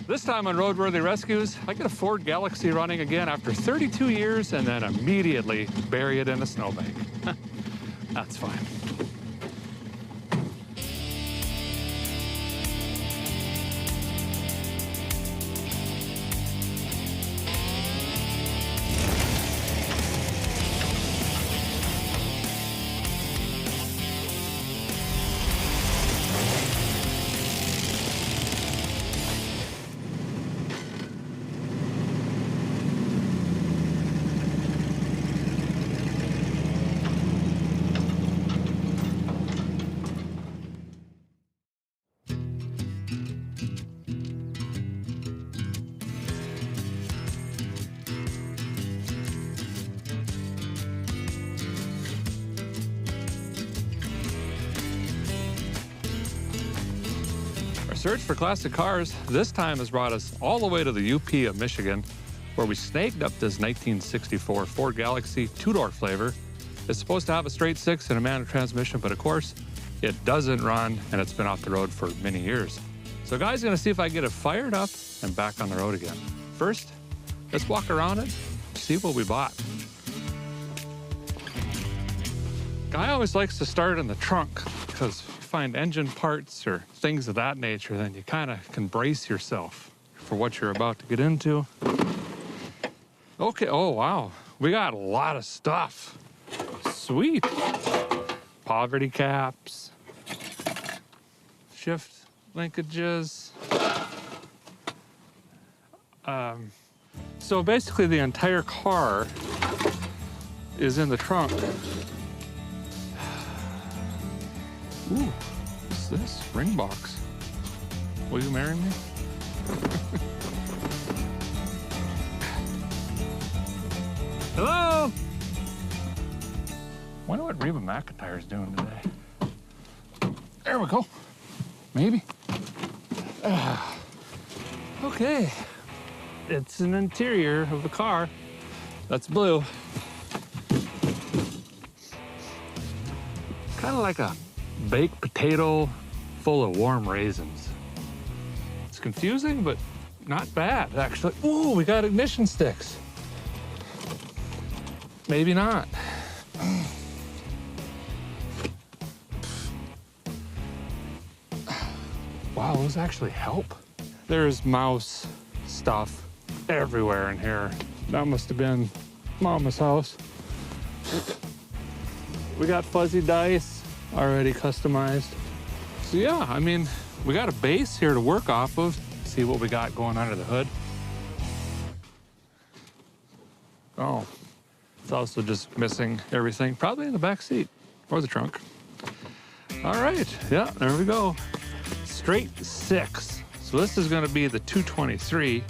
This time on Roadworthy Rescues, I get a Ford Galaxie running again after 32 years and then immediately bury it in a snowbank. That's fine. Search for classic cars this time has brought us all the way to the UP of Michigan, where we snagged up this 1964 Ford Galaxie two-door flavor. It's supposed to have a straight six and a manual transmission, but of course, it doesn't run, and it's been off the road for many years. So guys, gonna see if I get it fired up and back on the road again. First, let's walk around it, see what we bought. Guy always likes to start in the trunk, because if you find engine parts or things of that nature, then you kind of can brace yourself for what you're about to get into. Okay, oh wow, we got a lot of stuff. Sweet. Poverty caps, shift linkages. So basically the entire car is in the trunk. Ooh, what's this? Ring box. Will you marry me? Hello? Wonder what Reba McEntire's doing today. There we go. Maybe. Okay. It's an interior of the car. That's blue. Kind of like a baked potato full of warm raisins. It's confusing, but not bad, actually. Ooh, we got ignition sticks. Maybe not. Wow, those actually help. There's mouse stuff everywhere in here. That must have been Mama's house. We got fuzzy dice already customized. So yeah, I mean, we got a base here to work off of. See what we got going under the hood. Oh, it's also just missing everything, probably in the back seat or the trunk. All right, yeah, there we go. Straight six. So this is gonna be the 223,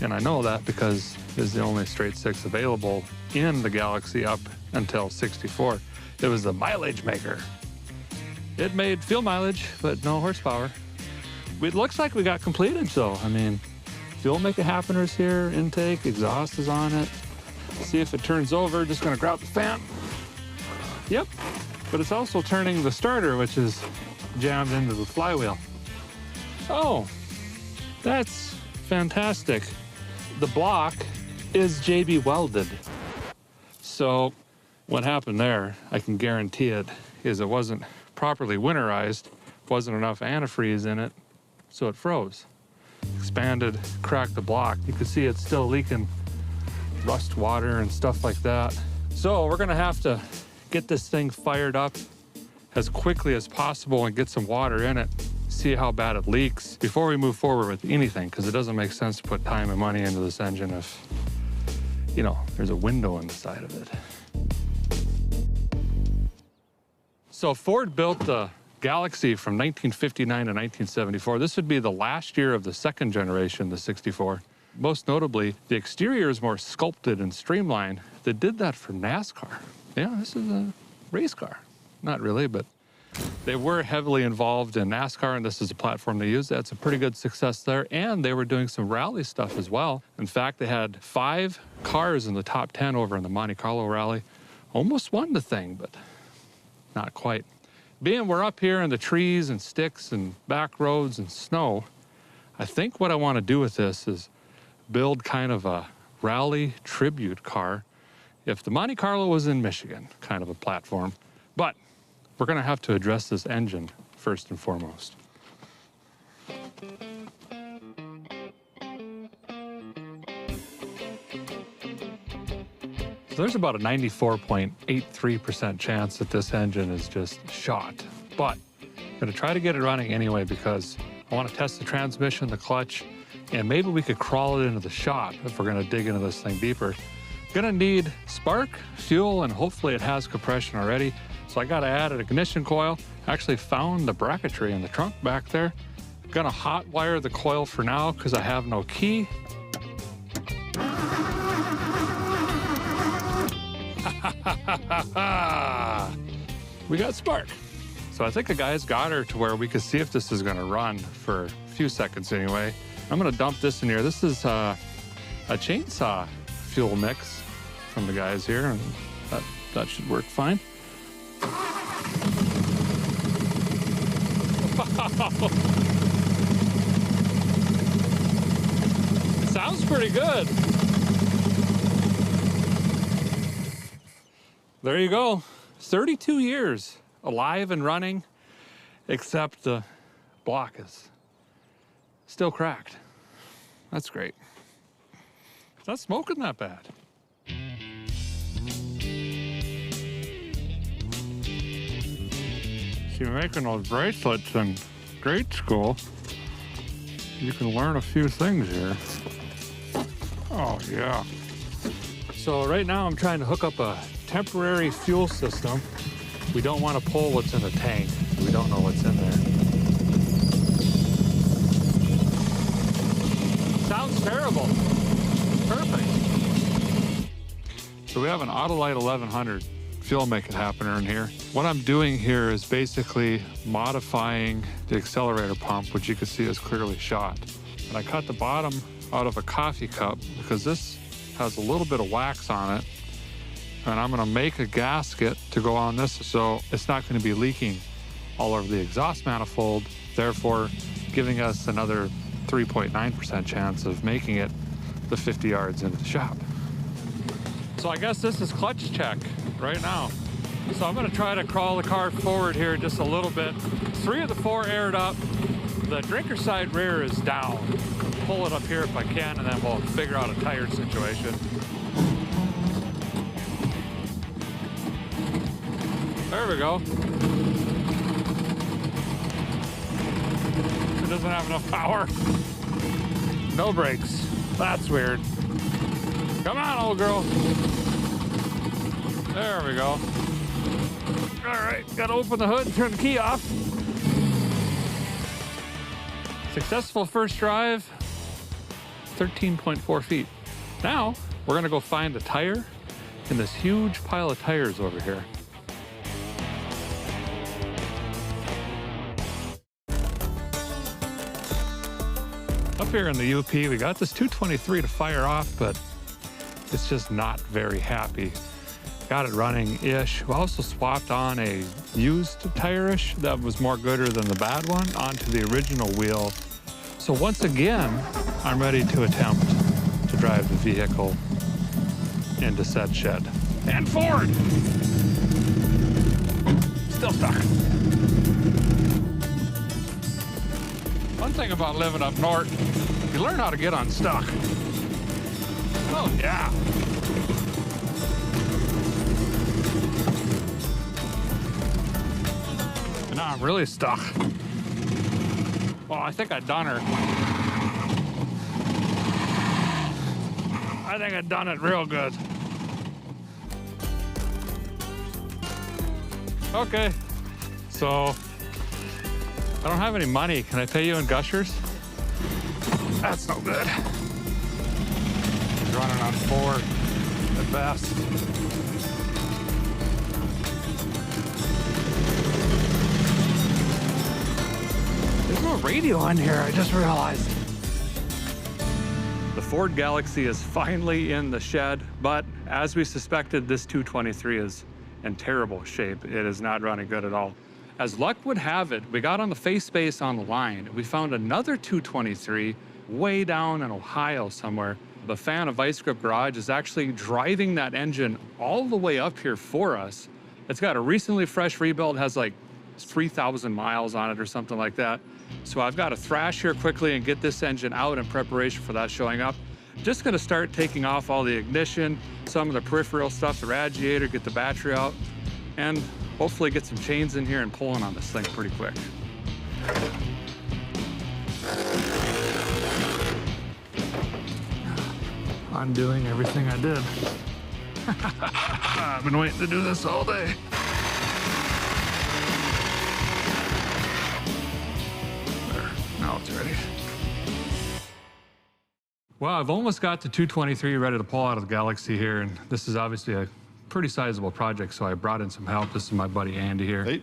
and I know that because it's the only straight six available in the Galaxie up until 64. It was the mileage maker. It made fuel mileage, but no horsepower. It looks like we got completed, so, I mean, fuel make it happeners here, intake, exhaust is on it. See if it turns over, just gonna grab the fan. Yep, but it's also turning the starter, which is jammed into the flywheel. Oh, that's fantastic. The block is JB welded. So what happened there, I can guarantee it, is it wasn't properly winterized, wasn't enough antifreeze in it, so it froze. Expanded, cracked the block. You can see it's still leaking rust water and stuff like that. So we're gonna have to get this thing fired up as quickly as possible and get some water in it, see how bad it leaks before we move forward with anything, because it doesn't make sense to put time and money into this engine if, you know, there's a window in the side of it. So Ford built the Galaxie from 1959 to 1974. This would be the last year of the second generation, the 64. Most notably, the exterior is more sculpted and streamlined. They did that for NASCAR. Yeah, this is a race car. Not really, but they were heavily involved in NASCAR, and this is a platform they used. That's a pretty good success there, and they were doing some rally stuff as well. In fact, they had 5 cars in the top 10 over in the Monte Carlo rally. Almost won the thing, but not quite. Being we're up here in the trees and sticks and back roads and snow, I think what I want to do with this is build kind of a rally tribute car. If the Monte Carlo was in Michigan, kind of a platform. But we're going to have to address this engine first and foremost. So there's about a 94.83% chance that this engine is just shot. But I'm going to try to get it running anyway because I want to test the transmission, the clutch, and maybe we could crawl it into the shop if we're going to dig into this thing deeper. Gonna need spark, fuel, and hopefully it has compression already. So I gotta add an ignition coil. Actually found the bracketry in the trunk back there. Gonna hot wire the coil for now because I have no key. We got spark. So I think the guys got her to where we could see if this is gonna run for a few seconds anyway. I'm gonna dump this in here. This is a chainsaw fuel mix from the guys here, and that should work fine. Wow. It sounds pretty good. There you go. 32 years alive and running, except the block is still cracked. That's great. It's not smoking that bad. See, making those bracelets in grade school, you can learn a few things here. Oh, yeah. So right now I'm trying to hook up a temporary fuel system. We don't want to pull what's in the tank. We don't know what's in there. Sounds terrible. Perfect. So we have an Autolite 1100 fuel make it happener in here. What I'm doing here is basically modifying the accelerator pump, which you can see is clearly shot. And I cut the bottom out of a coffee cup because this has a little bit of wax on it. And I'm gonna make a gasket to go on this so it's not gonna be leaking all over the exhaust manifold, therefore giving us another 3.9% chance of making it the 50 yards into the shop. So I guess this is clutch check right now. So I'm gonna try to crawl the car forward here just a little bit. 3 of the 4 aired up. The drinker side rear is down. Pull it up here if I can, and then we'll figure out a tire situation. There we go. It doesn't have enough power. No brakes. That's weird. Come on, old girl. There we go. All right, gotta open the hood and turn the key off. Successful first drive, 13.4 feet. Now, we're gonna go find a tire in this huge pile of tires over here. Up here in the UP, we got this 223 to fire off, but it's just not very happy. Got it running-ish. We also swapped on a used tire-ish that was more gooder than the bad one onto the original wheel. So once again, I'm ready to attempt to drive the vehicle into said shed. And forward! Still stuck. One thing about living up north, you learn how to get unstuck. Oh, yeah. And now I'm really stuck. Well, I think I done her. I think I done it real good. Okay, so I don't have any money. Can I pay you in gushers? That's no good. He's running on 4 at best. There's no radio in here, I just realized. The Ford Galaxie is finally in the shed, but as we suspected, this 223 is in terrible shape. It is not running good at all. As luck would have it, we got on the face space on the line. We found another 223 way down in Ohio somewhere. The fan of Vice Grip Garage is actually driving that engine all the way up here for us. It's got a recently fresh rebuild, has like 3,000 miles on it or something like that. So I've got to thrash here quickly and get this engine out in preparation for that showing up. Just gonna start taking off all the ignition, some of the peripheral stuff, the radiator, get the battery out, and hopefully get some chains in here and pulling on this thing pretty quick. Undoing everything I did. I've been waiting to do this all day. There, now it's ready. Well, I've almost got the 223 ready to pull out of the Rallaxie here, and this is obviously a pretty sizable project, so I brought in some help. This is my buddy Andy here. Hey.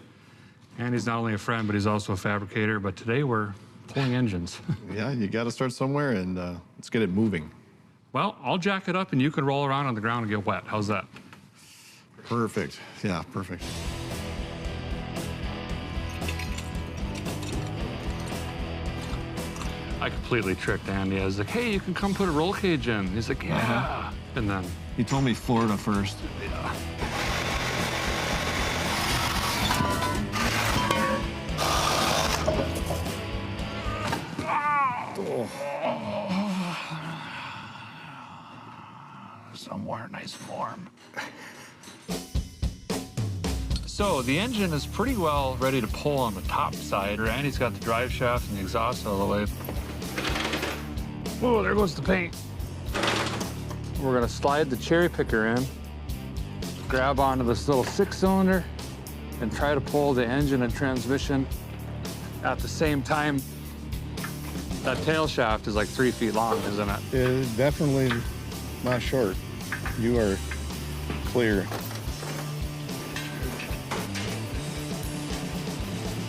Andy's not only a friend, but he's also a fabricator, but today we're pulling engines. Yeah, you got to start somewhere, and let's get it moving. Well, I'll jack it up and you can roll around on the ground and get wet. How's that? Perfect. Yeah, perfect. I completely tricked Andy. I was like, hey, you can come put a roll cage in. He's like, yeah. And then He told me Florida first. yeah. Somewhere nice and warm. So the engine is pretty well ready to pull on the top side. Andy's got the drive shaft and the exhaust all the way. Oh, there goes the paint. We're gonna slide the cherry picker in, grab onto this little 6-cylinder, and try to pull the engine and transmission at the same time. That tail shaft is like 3 feet long, isn't it? It's definitely not short. You are clear.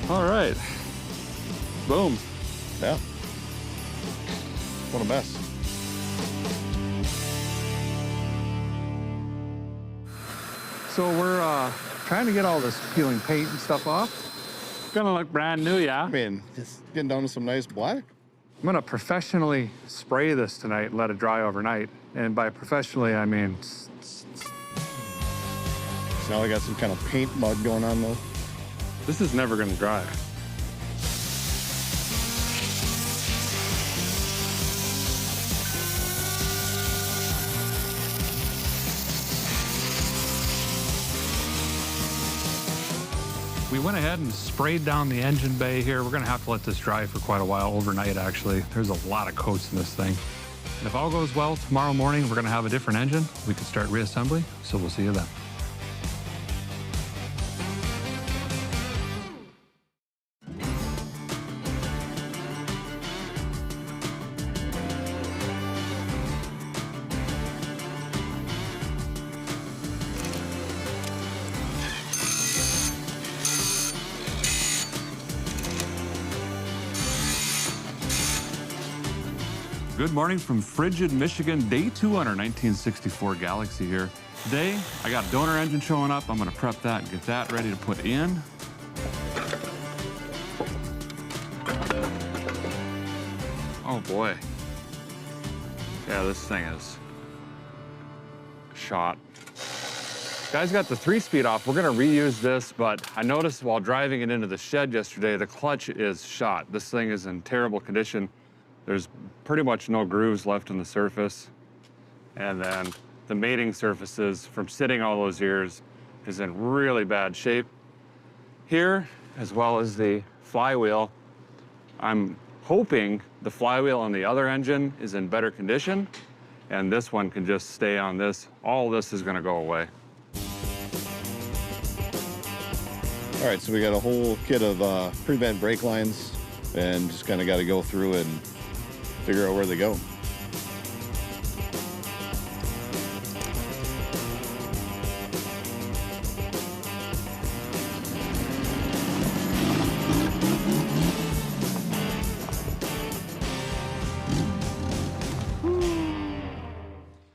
All right. Boom. Yeah. What a mess. So we're trying to get all this peeling paint and stuff off. Gonna look brand new, yeah? I mean, just getting down to some nice black. I'm gonna professionally spray this tonight and let it dry overnight. And by professionally, I mean... So now I got some kind of paint mud going on though. This is never gonna dry. We went ahead and sprayed down the engine bay here. We're gonna have to let this dry for quite a while, overnight actually. There's a lot of coats in this thing. And if all goes well, tomorrow morning we're gonna have a different engine. We can start reassembly, so we'll see you then. Good morning from frigid Michigan, day 2 on our 1964 Rallaxie here. Today, I got a donor engine showing up. I'm gonna prep that and get that ready to put in. Oh boy. Yeah, this thing is shot. Guys got the 3-speed off. We're gonna reuse this, but I noticed while driving it into the shed yesterday, the clutch is shot. This thing is in terrible condition. There's pretty much no grooves left in the surface. And then the mating surfaces from sitting all those years is in really bad shape. Here, as well as the flywheel, I'm hoping the flywheel on the other engine is in better condition, and this one can just stay on this. All this is gonna go away. All right, so we got a whole kit of pre-bent brake lines and just kind of got to go through and figure out where they go.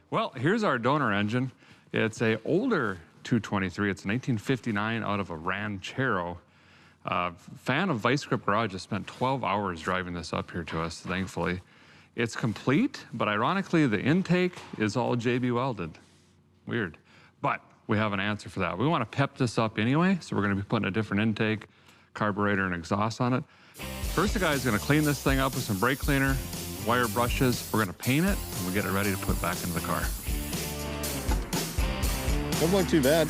Well, here's our donor engine. It's a older 223. It's 1959 out of a Ranchero. Fan of Vice Grip Garage has spent 12 hours driving this up here to us, thankfully. It's complete, but ironically, the intake is all JB welded. Weird. But we have an answer for that. We want to pep this up anyway, so we're going to be putting a different intake, carburetor, and exhaust on it. First, the guy's going to clean this thing up with some brake cleaner, wire brushes. We're going to paint it, and we'll get it ready to put back into the car. Doesn't look too bad.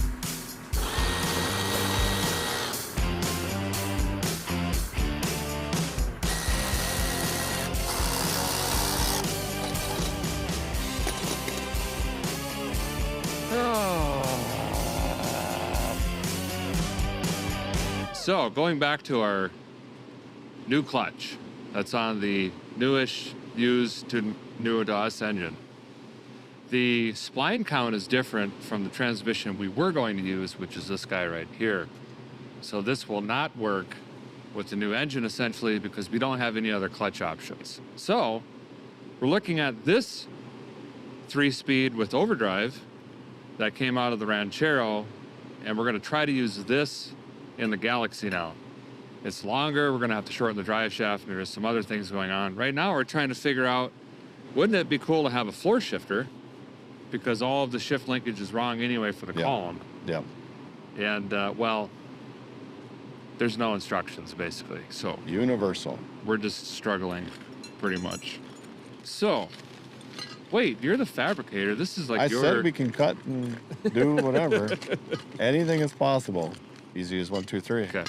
So going back to our new clutch, that's on the newish, used to new to us engine. The spline count is different from the transmission we were going to use, which is this guy right here. So this will not work with the new engine essentially because we don't have any other clutch options. So we're looking at this 3-speed with overdrive that came out of the Ranchero, and we're gonna try to use this in the Rallaxie now. It's longer, we're gonna have to shorten the drive shaft, there's some other things going on. Right now we're trying to figure out, wouldn't it be cool to have a floor shifter? Because all of the shift linkage is wrong anyway for the column. Yeah. And well, there's no instructions basically. So Universal. we're just struggling pretty much. So, wait, you're the fabricator. This is like I your... said we can cut and do whatever. Anything is possible. Easy as 1, 2, 3. Okay.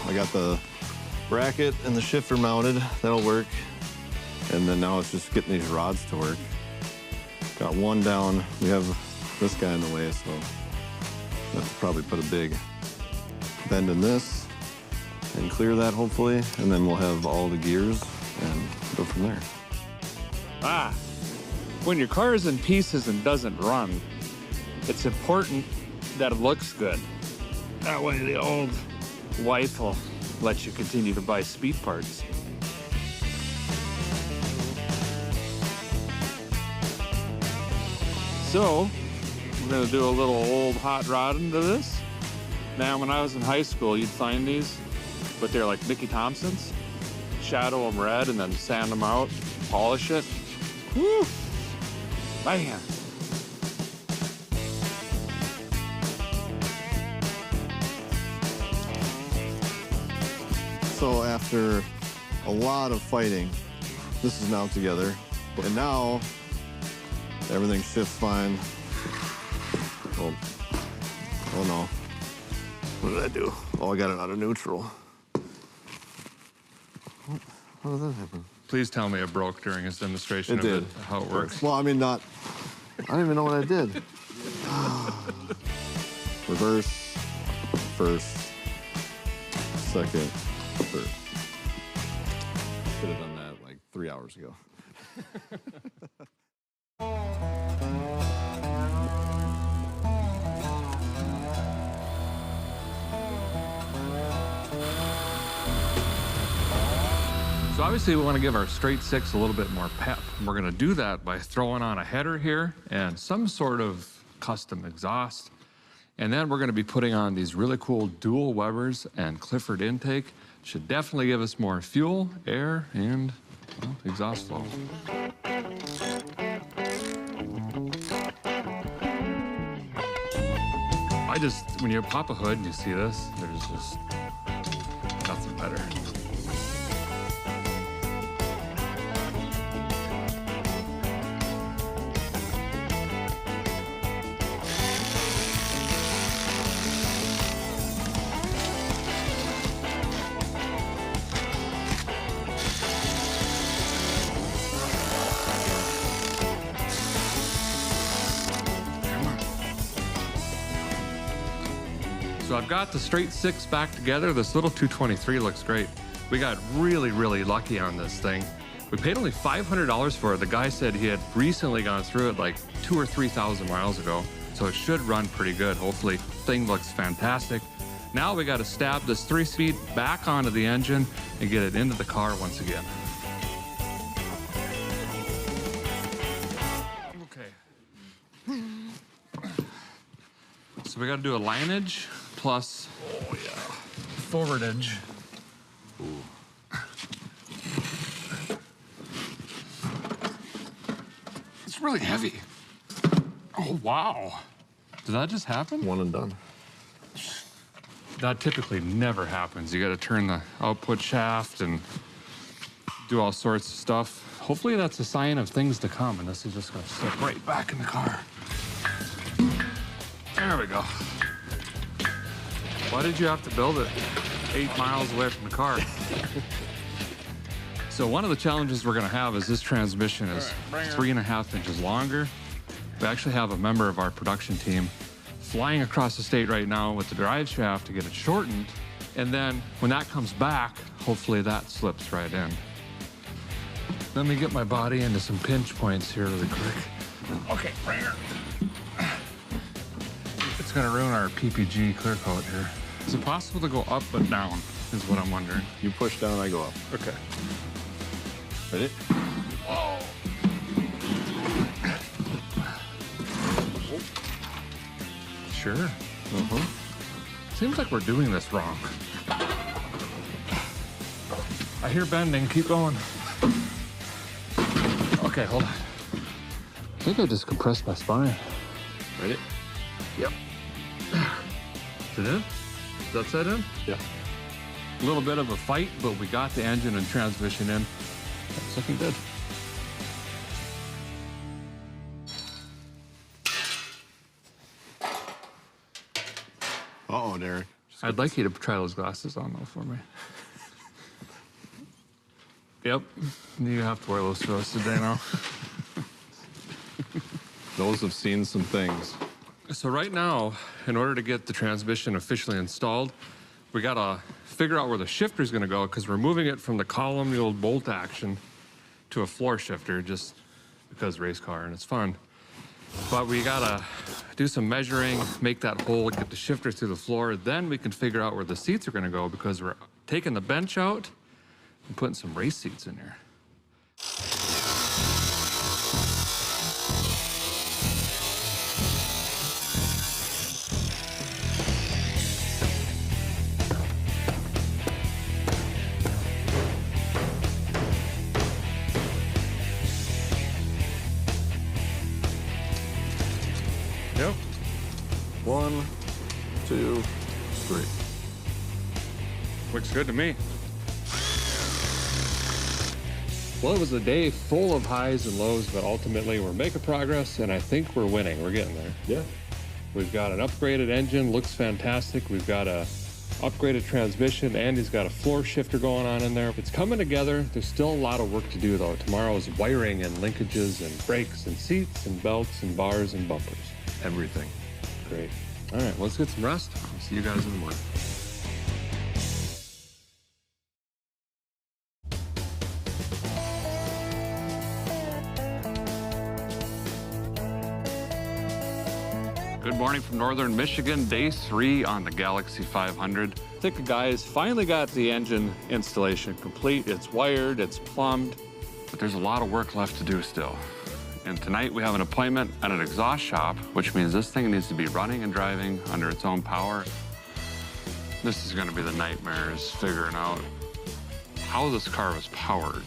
I got the bracket and the shifter mounted. That'll work. And then now it's just getting these rods to work. Got one down. We have this guy in the way, so I have to probably put a big bend in this and clear that hopefully. And then we'll have all the gears and go from there. Ah, when your car is in pieces and doesn't run, it's important that it looks good. That way the old wife will let you continue to buy speed parts. So, we're gonna do a little old hot rod into this. Now, when I was in high school, you'd find these, but they're like Mickey Thompsons. Shadow them red and then sand them out, polish it. Woo! Man. So after a lot of fighting, this is now together. And now everything shifts fine. Oh no. What did I do? Oh, I got it out of neutral. How did that happen? Please tell me it broke during his demonstration It of did. how it works. Well, I mean, I don't even know what I did. Reverse, first, second, third. Could have done that like 3 hours ago. So obviously we want to give our straight six a little bit more pep. We're going to do that by throwing on a header here and some sort of custom exhaust. And then we're going to be putting on these really cool dual Webers and Clifford intake. Should definitely give us more fuel, air, and well, exhaust flow. When you pop a hood and you see this, there's just nothing better. So So I've got the straight 6 back together. This little 223 looks great. We got really, really lucky on this thing. We paid only $500 for it. The guy said he had recently gone through it like 2,000 or 3,000 miles ago. So it should run pretty good, hopefully. Thing looks fantastic. Now we got to stab this 3-speed back onto the engine and get it into the car once again. Okay. So we got to do a lineage plus forward edge. Ooh. It's really heavy. Oh, wow. Did that just happen? One and done. That typically never happens. You got to turn the output shaft and do all sorts of stuff. Hopefully that's a sign of things to come, and this is just going to slip right back in the car. There we go. Why did you have to build it 8 miles away from the car? So one of the challenges we're going to have is this transmission is 3.5 inches longer. We actually have a member of our production team flying across the state right now with the drive shaft to get it shortened. And then when that comes back, hopefully that slips right in. Let me get my body into some pinch points here really quick. Okay, right here. It's gonna ruin our PPG clear coat here. Is it possible to go up but down, is what I'm wondering. You push down, I go up. Okay. Ready? Whoa. Sure. Seems like we're doing this wrong. I hear bending. Keep going. Okay, hold on. I think I just compressed my spine. Ready? Yep. Is it in? Is that set in? Yeah. A little bit of a fight, but we got the engine and transmission in. That's looking good. Uh-oh, Derek. I'd like you to try those glasses on, though, for me. Yep. You have to wear those for us today now. Those have seen some things. So right now, in order to get the transmission officially installed, we gotta figure out where the shifter's gonna go, because we're moving it from the column, the old bolt action, to a floor shifter, just because race car and it's fun. But we gotta do some measuring, make that hole, get the shifter through the floor, then we can figure out where the seats are gonna go, because we're taking the bench out and putting some race seats in there. Yep. 1, 2, 3. Looks good to me. Well, it was a day full of highs and lows, but ultimately we're making progress, and I think we're winning. We're getting there. Yeah. We've got an upgraded engine, looks fantastic. We've got a upgraded transmission, and he's got a floor shifter going on in there. It's coming together. There's still a lot of work to do, though. Tomorrow is wiring and linkages and brakes and seats and belts and bars and bumpers. Everything. Great. All right, let's get some rest. I'll see you guys in the morning. Good morning from northern Michigan, day 3 on the Rallaxie 500. I think the guys finally got the engine installation complete. It's wired, it's plumbed, but there's a lot of work left to do still. And tonight we have an appointment at an exhaust shop, which means this thing needs to be running and driving under its own power. This is gonna be the nightmare, is figuring out how this car was powered,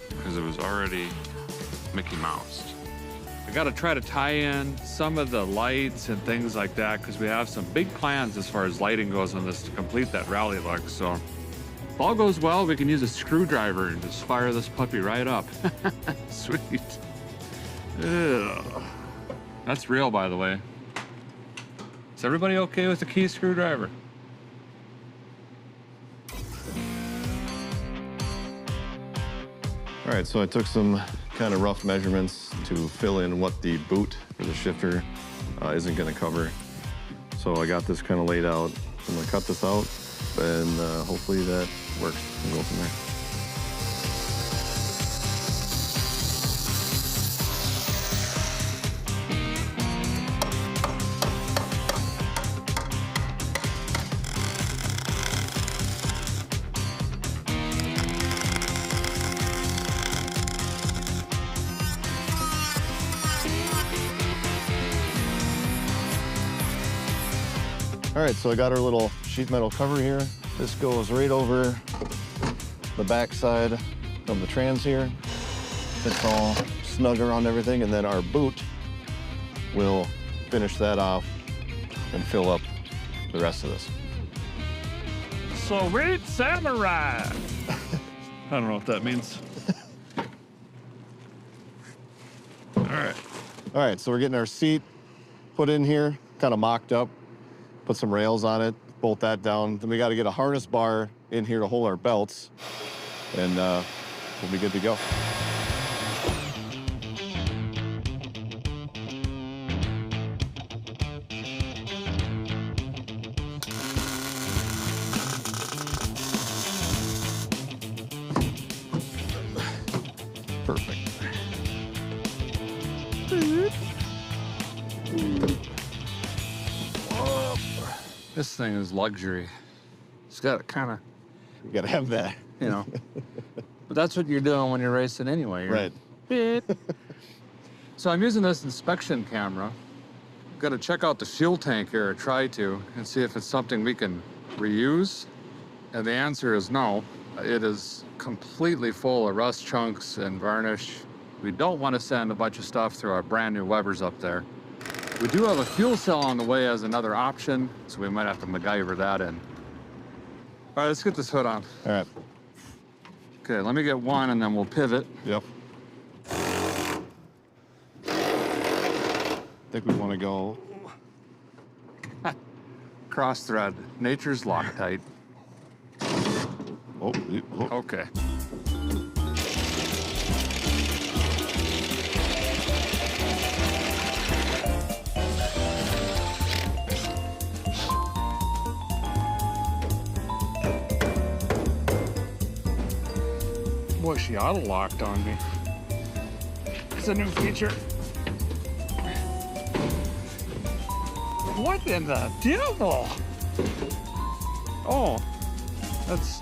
because it was already Mickey Moused. I gotta try to tie in some of the lights and things like that, because we have some big plans as far as lighting goes on this to complete that rally look. So if all goes well, we can use a screwdriver and just fire this puppy right up. Sweet. Ugh. That's real, by the way. Is everybody okay with the key screwdriver? All right, so I took some kind of rough measurements to fill in what the boot for the shifter isn't going to cover. So I got this kind of laid out. I'm gonna cut this out, and hopefully that works. We'll go from there. All right, so I got our little sheet metal cover here. This goes right over the back side of the trans here. It's all snug around everything, and then our boot will finish that off and fill up the rest of this. Sweet samurai. I don't know what that means. All right. All right, so we're getting our seat put in here, kind of mocked up. Put some rails on it, bolt that down. Then we got to get a harness bar in here to hold our belts, and we'll be good to go. Perfect. This thing is luxury. It's got to kind of, You got to have that. you know. But that's what you're doing when you're racing anyway. You're Right. beep. So I'm using this inspection camera. Got to check out the fuel tank here, or try to, and see if it's something we can reuse. And the answer is no. It is completely full of rust chunks and varnish. We don't want to send a bunch of stuff through our brand new Webers up there. We do have a fuel cell on the way as another option, so we might have to MacGyver that in. All right, let's get this hood on. All right. Okay, let me get one and then we'll pivot. Yep. I think we want to go. Cross thread, nature's Loctite. Oh, Okay. Boy, she auto-locked on me. It's a new feature. What in the devil? Oh, that's...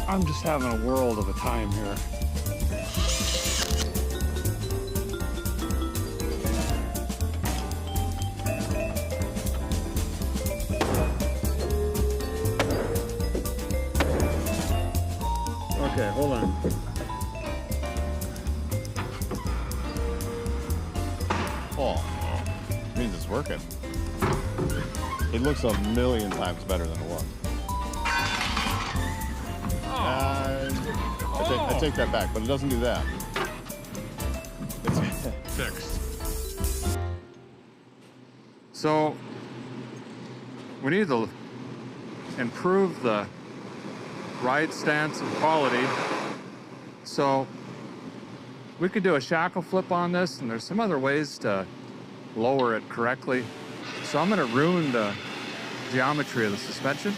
I'm just having a world of a time here. Okay, hold on. Oh, means it's working. It looks a million times better than it was. I take that back, but it doesn't do that. It's Fixed. So, we need to improve the ride stance and quality. So, we could do a shackle flip on this, and there's some other ways to lower it correctly. So I'm gonna ruin the geometry of the suspension,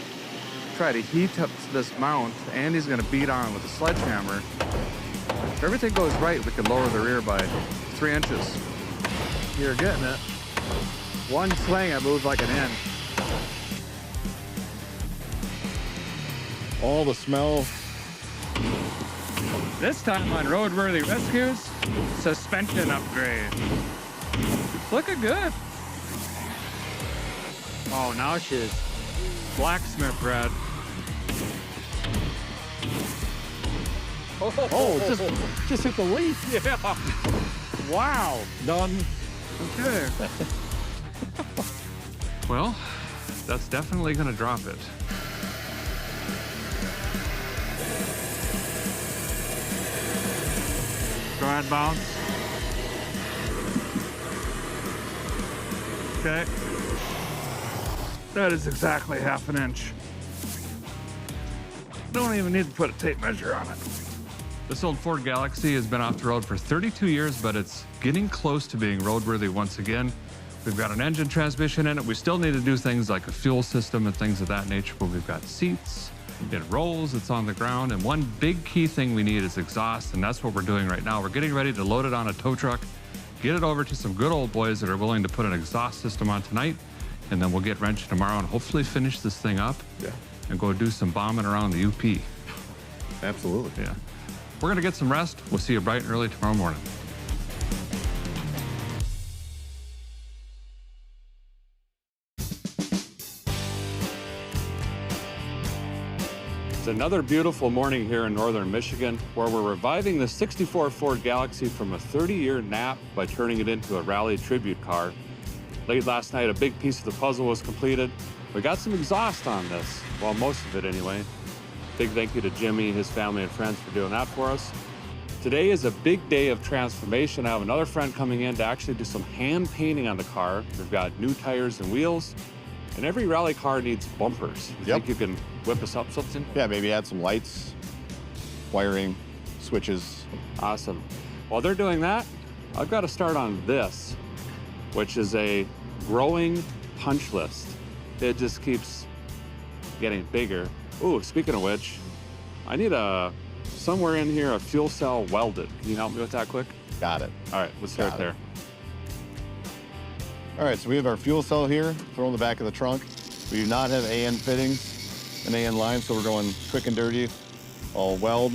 try to heat up this mount. Andy's gonna beat on with a sledgehammer. If everything goes right, we could lower the rear by 3 inches. You're getting it. One swing, it moves like an inch. all the smell. This time on Roadworthy Rescues, suspension upgrade. Looking good. Oh, now she's blacksmith red. Oh, just hit the leaf. Yeah. Wow. Done. Okay. Well, that's definitely gonna drop it. Go ahead, bounce. Okay. That is exactly ½ an inch. Don't even need to put a tape measure on it. This old Ford Galaxie has been off the road for 32 years, but it's getting close to being roadworthy once again. We've got an engine transmission in it. We still need to do things like a fuel system and things of that nature, but we've got seats, it rolls, it's on the ground. And one big key thing we need is exhaust, and that's what we're doing right now. We're getting ready to load it on a tow truck, get it over to some good old boys that are willing to put an exhaust system on tonight, and then we'll get wrenching tomorrow and hopefully finish this thing up and go do some bombing around the UP. Absolutely. Yeah. We're gonna get some rest. We'll see you bright and early tomorrow morning. It's another beautiful morning here in northern Michigan where we're reviving the 64 Ford Galaxie from a 30-year nap by turning it into a rally tribute car. Late last night, a big piece of the puzzle was completed. We got some exhaust on this, well, most of it anyway. Big thank you to Jimmy, his family, and friends for doing that for us. Today is a big day of transformation. I have another friend coming in to actually do some hand painting on the car. We've got new tires and wheels, and every rally car needs bumpers. You think you can whip us up something? Yeah, maybe add some lights, wiring, switches. Awesome. While they're doing that, I've got to start on this, which is a growing punch list. It just keeps getting bigger. Ooh, speaking of which, I need somewhere in here a fuel cell welded. Can you help me with that quick? Got it. All right, let's start there. All right, so we have our fuel cell here, thrown in the back of the trunk. We do not have AN fittings and AN lines, so we're going quick and dirty. I'll weld,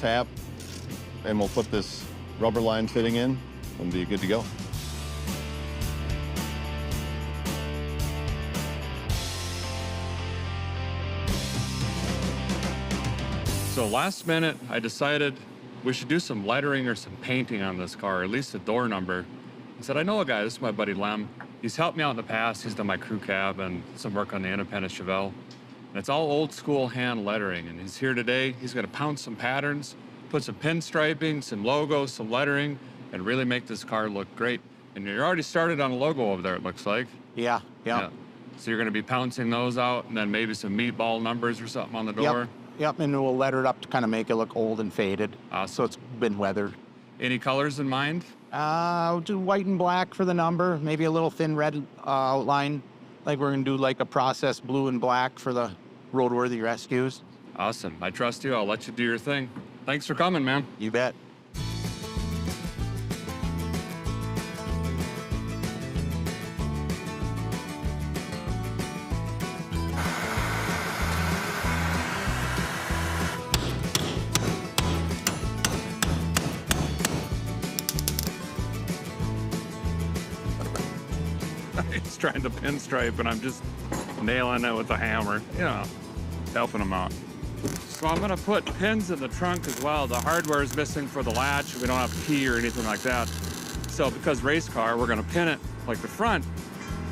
tap, and we'll put this rubber line fitting in and be good to go. So last minute, I decided we should do some lettering or some painting on this car, at least a door number. I said, I know a guy, this is my buddy Lem. He's helped me out in the past. He's done my crew cab and some work on the independent Chevelle. And it's all old school hand lettering. And he's here today. He's gonna pound some patterns, put some pinstriping, some logos, some lettering, and really make this car look great. And you're already started on a logo over there, it looks like. Yeah. So you're gonna be pouncing those out and then maybe some meatball numbers or something on the door. Yep, and we'll letter it up to kind of make it look old and faded. Awesome. So it's been weathered. Any colors in mind? We'll do white and black for the number, maybe a little thin red outline. Like we're gonna do like a processed blue and black for the Roadworthy Rescues. Awesome, I trust you. I'll let you do your thing. Thanks for coming, man. You bet. He's trying to pinstripe, and I'm just nailing it with a hammer, you know, helping him out. So I'm gonna put pins in the trunk as well. The hardware is missing for the latch. We don't have a key or anything like that. So because race car, we're gonna pin it like the front,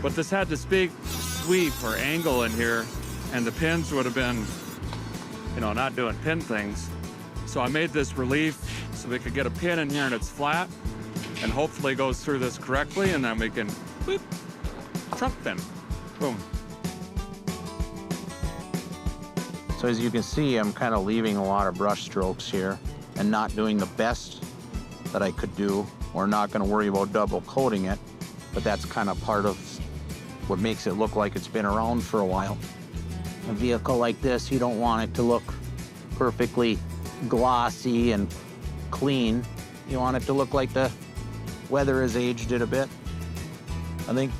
but this had this big sweep or angle in here, and the pins would have been, you know, not doing pin things. So I made this relief so we could get a pin in here and it's flat, and hopefully goes through this correctly, and then we can, boop, trunk pin, boom. So as you can see, I'm kind of leaving a lot of brush strokes here and not doing the best that I could do, or not gonna worry about double coating it, but that's kind of part of what makes it look like it's been around for a while. A vehicle like this, you don't want it to look perfectly glossy and clean. You want it to look like the weather has aged it a bit. I think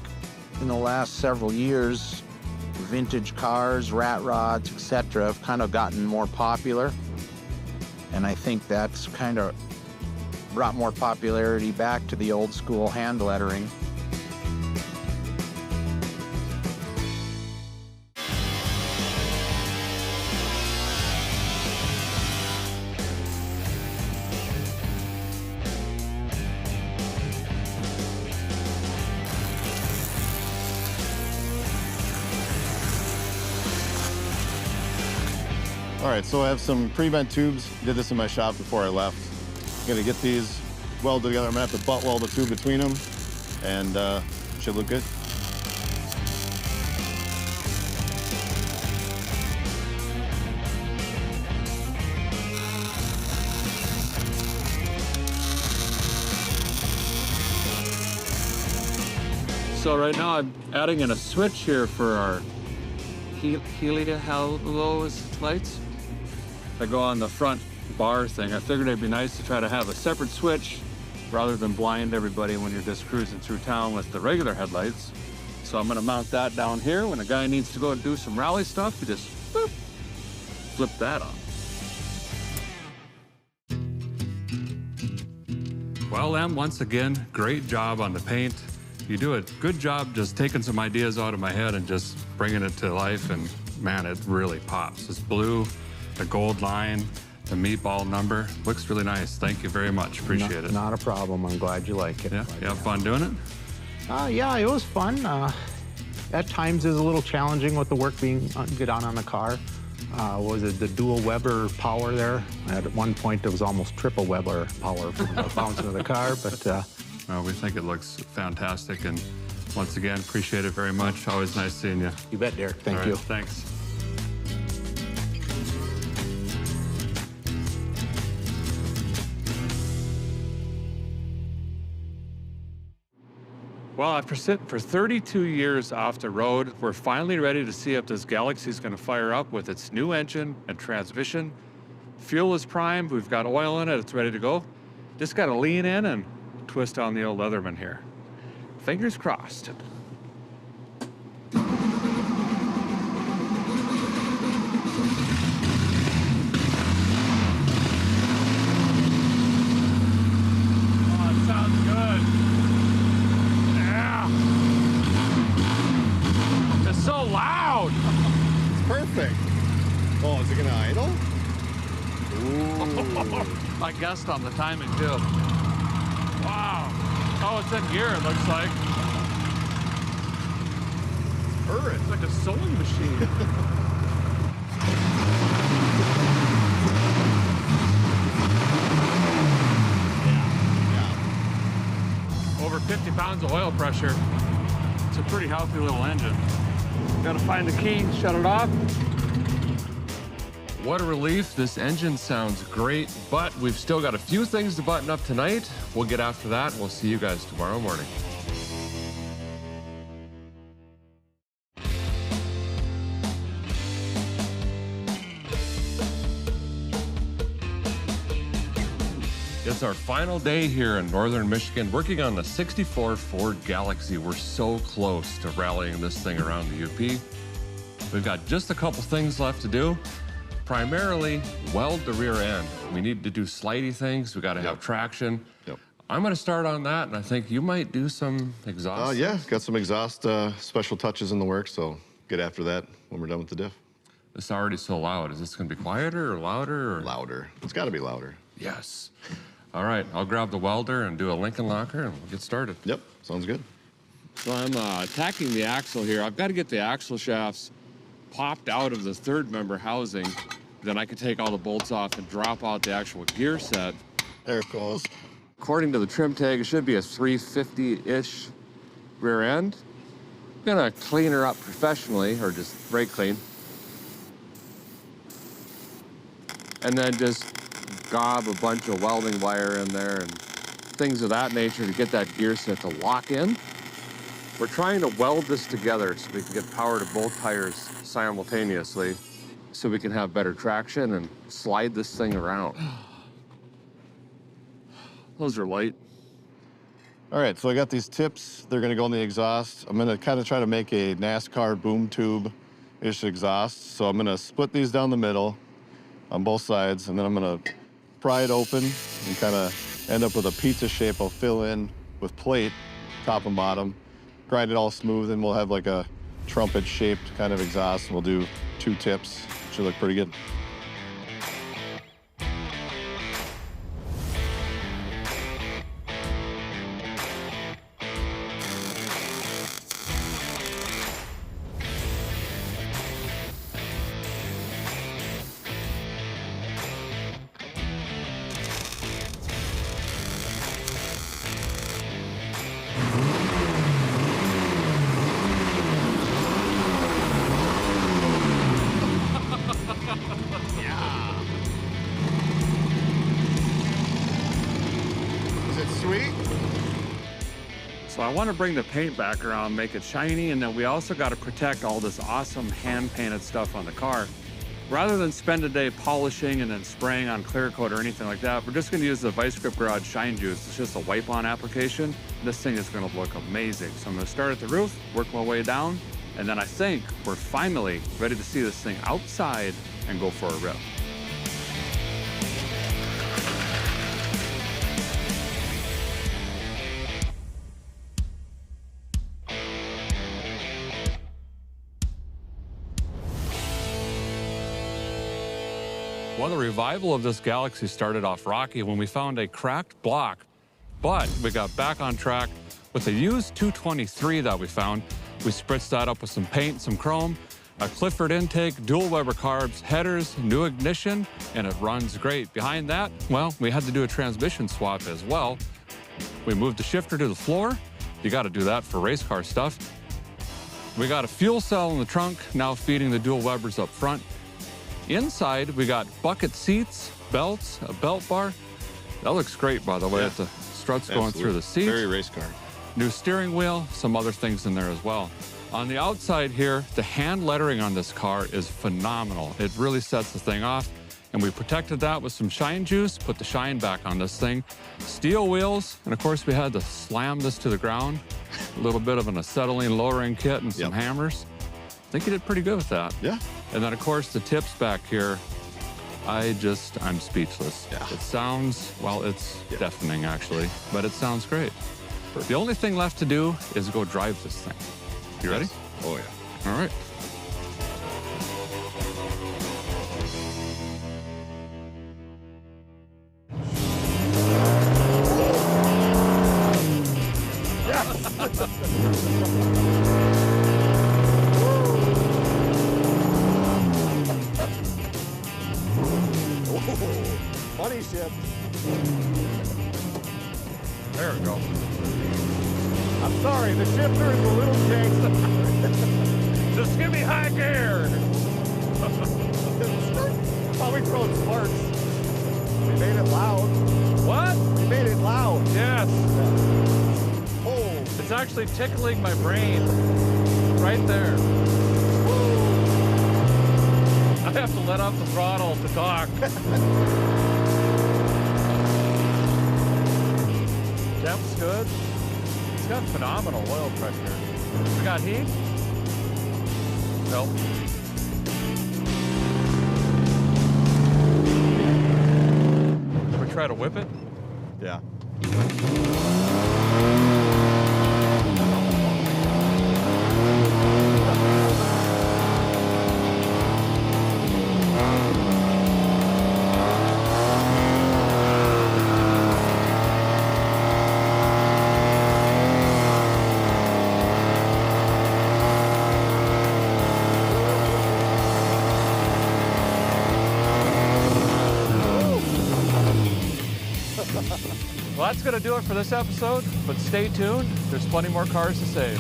in the last several years, vintage cars, rat rods, etc. have kind of gotten more popular. And I think that's kind of brought more popularity back to the old school hand lettering. All right, so I have some pre-bent tubes. Did this in my shop before I left. I'm gonna get these welded together. I'm gonna have to butt weld a tube between them, and should look good. So right now I'm adding in a switch here for our helios lights that go on the front bar thing. I figured it'd be nice to try to have a separate switch rather than blind everybody when you're just cruising through town with the regular headlights. So I'm gonna mount that down here. When a guy needs to go and do some rally stuff, you just boop, flip that on. Well, Em, once again, great job on the paint. You do a good job just taking some ideas out of my head and just bringing it to life, and man, it really pops. This blue, the gold line, the meatball number, looks really nice. Thank you very much, appreciate it. Not a problem, I'm glad you like it. Yeah, you have fun doing it? Yeah, it was fun. At times it was a little challenging with the work being get on the car. Was it the dual Weber power there? At one point it was almost triple Weber power from the bouncing of the car, but Well, we think it looks fantastic, and once again, appreciate it very much. Always nice seeing you. you bet, Derek. Thank All right, you. Thanks. Well, after sitting for 32 years off the road, we're finally ready to see if this Galaxie is going to fire up with its new engine and transmission. Fuel is primed, we've got oil in it, it's ready to go. Just got to lean in and twist on the old Leatherman here. Fingers crossed. Oh, it sounds good. Yeah. It's so loud. It's perfect. Oh, is it gonna idle? Ooh. I guessed on the timing too. Wow. Oh, it's in gear, it looks like. Purring. It's like a sewing machine. Yeah. Over 50 pounds of oil pressure. It's a pretty healthy little engine. Gotta find the key, shut it off. What a relief. This engine sounds great, but we've still got a few things to button up tonight. We'll get after that. We'll see you guys tomorrow morning. It's our final day here in northern Michigan working on the '64 Ford Galaxie. We're so close to rallying this thing around the UP. We've got just a couple things left to do. Primarily, weld the rear end. We need to do slidey things. We got to have traction. Yep. I'm going to start on that, and I think you might do some exhaust. Yeah, got some exhaust special touches in the works, so get after that when we're done with the diff. It's already so loud. Is this going to be quieter or louder? Or? Louder. It's got to be louder. Yes. All right, I'll grab the welder and do a Lincoln locker, and we'll get started. Yep, sounds good. So I'm attacking the axle here. I've got to get the axle shafts popped out of the third member housing. Then I can take all the bolts off and drop out the actual gear set. There it goes. According to the trim tag, it should be a 350-ish rear end. I'm gonna clean her up professionally, or just brake clean. And then just gob a bunch of welding wire in there and things of that nature to get that gear set to lock in. We're trying to weld this together so we can get power to both tires simultaneously so we can have better traction and slide this thing around. Those are light. All right, so I got these tips. They're gonna go in the exhaust. I'm gonna kind of try to make a NASCAR boom tube-ish exhaust. So I'm gonna split these down the middle on both sides, and then I'm gonna pry it open and kind of end up with a pizza shape I'll fill in with plate, top and bottom, grind it all smooth, and we'll have like a trumpet-shaped kind of exhaust. We'll do 2 tips. Should look pretty good. So I want to bring the paint back around, make it shiny, and then we also got to protect all this awesome hand-painted stuff on the car. Rather than spend a day polishing and then spraying on clear coat or anything like that, we're just going to use the Vice Grip Garage Shine Juice. It's just a wipe-on application. This thing is going to look amazing. So I'm going to start at the roof, work my way down, and then I think we're finally ready to see this thing outside and go for a rip. Well, the revival of this Rallaxie started off rocky when we found a cracked block, but we got back on track with a used 223 that we found. We spritzed that up with some paint, some chrome, a Clifford intake, dual Weber carbs, headers, new ignition, and it runs great. Behind that, well, we had to do a transmission swap as well. We moved the shifter to the floor. You got to do that for race car stuff. We got a fuel cell in the trunk, now feeding the dual Webers up front. Inside, we got bucket seats, belts, a belt bar. That looks great, by the way. The struts going through the seats. Very race car. New steering wheel, some other things in there as well. On the outside here, the hand lettering on this car is phenomenal. It really sets the thing off. And we protected that with some shine juice, put the shine back on this thing. Steel wheels, and of course we had to slam this to the ground. A little bit of an acetylene lowering kit and some hammers. I think you did pretty good with that. Yeah. And then, of course, the tips back here, I'm speechless. Yeah. It sounds, well, it's deafening, actually, but it sounds great. The only thing left to do is go drive this thing. You ready? Oh, yeah. All right. Funny ship. There we go. I'm sorry, the shifter is a little janky. Just give me high gear. Oh, we throwing sparks. We made it loud. What? We made it loud. Yes. Oh. It's actually tickling my brain. Right there. I have to let off the throttle to talk. Temp's good. It's got phenomenal oil pressure. We got heat? Nope. Can we try to whip it? Yeah. Well, that's going to do it for this episode, but stay tuned. There's plenty more cars to save.